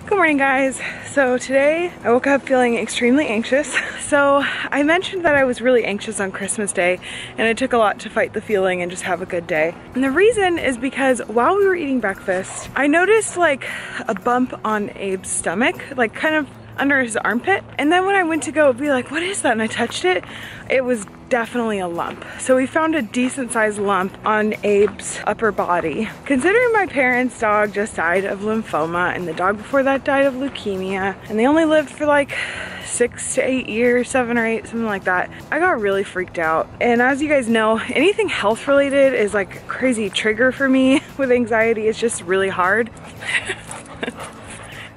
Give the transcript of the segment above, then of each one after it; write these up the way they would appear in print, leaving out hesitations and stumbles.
Good morning, guys. So today I woke up feeling extremely anxious. So I mentioned that I was really anxious on Christmas Day and it took a lot to fight the feeling and just have a good day. And the reason is because while we were eating breakfast, I noticed like a bump on Abe's stomach, like kind of under his armpit. And then when I went to go be like, what is that? And I touched it, it was definitely a lump. So we found a decent sized lump on Abe's upper body. Considering my parents' dog just died of lymphoma and the dog before that died of leukemia, and they only lived for like 6 to 8 years, 7 or 8, something like that, I got really freaked out. And as you guys know, anything health related is like a crazy trigger for me with anxiety. It's just really hard.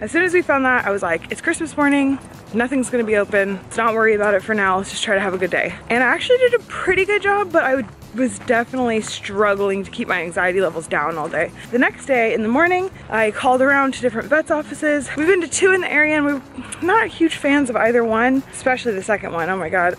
As soon as we found that, I was like, it's Christmas morning, nothing's gonna be open. Let's not worry about it for now, let's just try to have a good day. And I actually did a pretty good job, but I was definitely struggling to keep my anxiety levels down all day. The next day in the morning, I called around to different vet's offices. We've been to 2 in the area and we're not huge fans of either one, especially the second one, oh my God.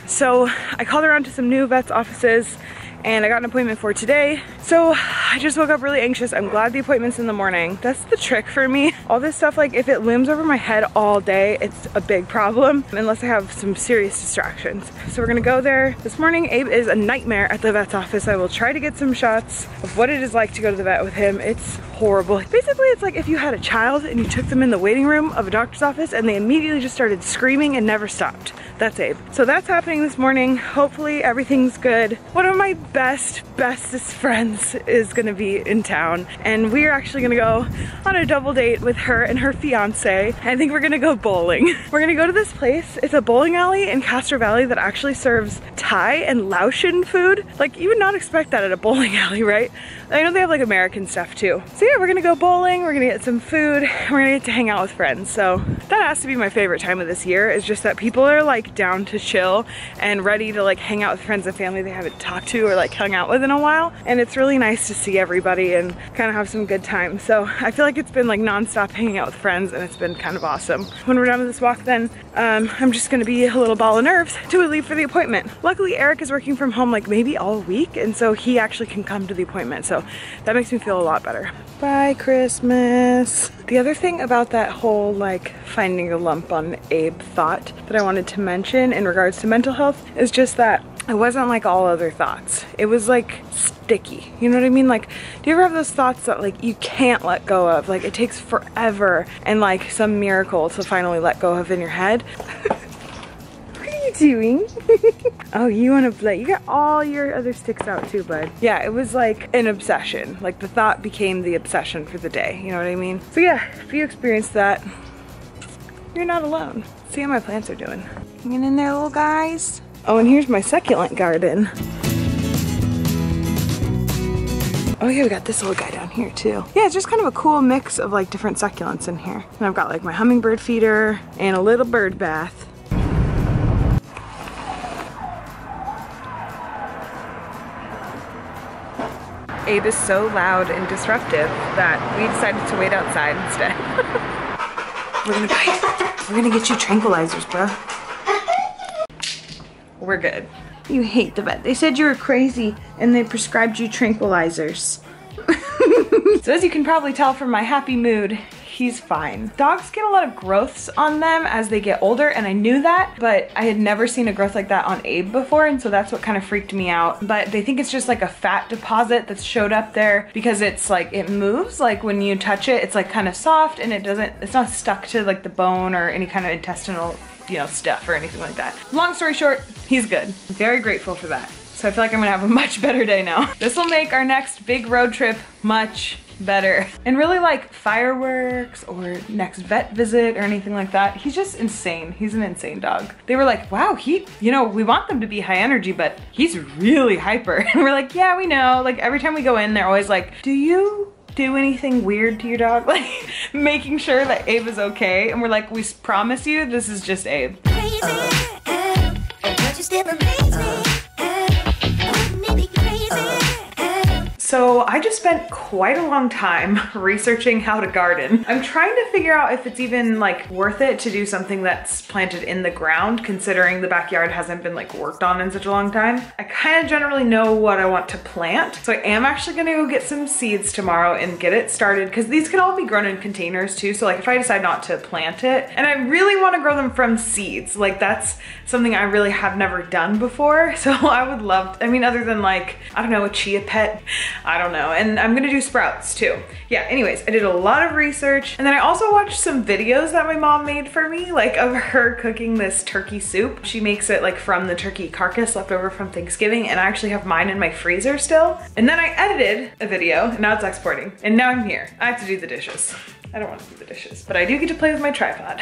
So I called around to some new vet's offices and I got an appointment for today. So I just woke up really anxious. I'm glad the appointment's in the morning. That's the trick for me. All this stuff, like if it looms over my head all day, it's a big problem unless I have some serious distractions. So we're gonna go there this morning. Abe is a nightmare at the vet's office. I will try to get some shots of what it is like to go to the vet with him. It's horrible. Basically, it's like if you had a child and you took them in the waiting room of a doctor's office and they immediately just started screaming and never stopped. That's Abe. So that's happening this morning. Hopefully everything's good. One of my bestest friends is gonna be in town and we're actually gonna go on a double date with her and her fiance. I think we're gonna go bowling. We're gonna go to this place. It's a bowling alley in Castro Valley that actually serves Thai and Laotian food. Like you would not expect that at a bowling alley, right? I know they have like American stuff too. So yeah, we're gonna go bowling, we're gonna get some food, and we're gonna get to hang out with friends. So that has to be my favorite time of this year, is just that people are like down to chill and ready to like hang out with friends and family they haven't talked to or like hung out with in a while. And it's really nice to see everybody and kind of have some good time. So I feel like it's been like nonstop hanging out with friends and it's been kind of awesome. When we're done with this walk then, I'm just gonna be a little ball of nerves till we leave for the appointment. Luckily Eric is working from home like maybe all week, and so he actually can come to the appointment. So that makes me feel a lot better. Bye Christmas. The other thing about that whole like finding a lump on Abe thought that I wanted to mention in regards to mental health is just that it wasn't like all other thoughts. It was like sticky, you know what I mean? Like, do you ever have those thoughts that like you can't let go of? Like it takes forever and like some miracle to finally let go of in your head. What are you doing? Oh, you want to play? You got all your other sticks out too, bud. Yeah, it was like an obsession. Like the thought became the obsession for the day, you know what I mean? So yeah, if you experienced that, you're not alone. See how my plants are doing. Hanging in there, little guys. Oh, and here's my succulent garden. Oh yeah, we got this little guy down here too. Yeah, it's just kind of a cool mix of like different succulents in here. And I've got like my hummingbird feeder and a little bird bath. Abe is so loud and disruptive that we decided to wait outside instead. We're gonna get you tranquilizers, bro. We're good. You hate the vet. They said you were crazy and they prescribed you tranquilizers. So as you can probably tell from my happy mood, he's fine. Dogs get a lot of growths on them as they get older, and I knew that, but I had never seen a growth like that on Abe before, and so that's what kind of freaked me out. But they think it's just like a fat deposit that's showed up there because it's like, it moves, like when you touch it, it's like kind of soft and it's not stuck to like the bone or any kind of intestinal, you know, stuff or anything like that. Long story short, he's good. Very grateful for that. So I feel like I'm gonna have a much better day now. This will make our next big road trip much better. And really like fireworks or next vet visit or anything like that, he's just insane. He's an insane dog. They were like, wow, you know, we want them to be high energy, but he's really hyper. And we're like, yeah, we know. Like every time we go in, they're always like, do you do anything weird to your dog? Like making sure that Abe is okay. And we're like, we promise you, this is just Abe. So I just spent quite a long time researching how to garden. I'm trying to figure out if it's even like worth it to do something that's planted in the ground, considering the backyard hasn't been like worked on in such a long time. I kind of generally know what I want to plant. So I am actually gonna go get some seeds tomorrow and get it started, because these can all be grown in containers too. So like if I decide not to plant it, and I really want to grow them from seeds, like that's something I really have never done before. So I would love, I mean, other than like, I don't know, a chia pet, I don't know. And I'm gonna do sprouts too. Yeah, anyways, I did a lot of research, and then I also watched some videos that my mom made for me, like of her cooking this turkey soup. She makes it like from the turkey carcass left over from Thanksgiving, and I actually have mine in my freezer still. And then I edited a video, and now it's exporting, and now I'm here. I have to do the dishes. I don't want to do the dishes, but I do get to play with my tripod.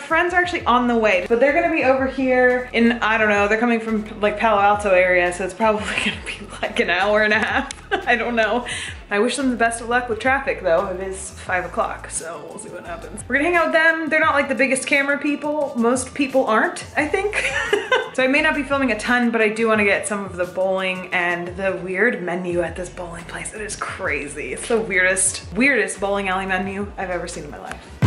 Friends are actually on the way, but they're gonna be over here in, I don't know, they're coming from like Palo Alto area, so it's probably gonna be like an hour and a half. I don't know. I wish them the best of luck with traffic though. It is 5 o'clock, so we'll see what happens. We're gonna hang out with them. They're not like the biggest camera people. Most people aren't, I think. So I may not be filming a ton, but I do wanna get some of the bowling and the weird menu at this bowling place. It is crazy. It's the weirdest bowling alley menu I've ever seen in my life.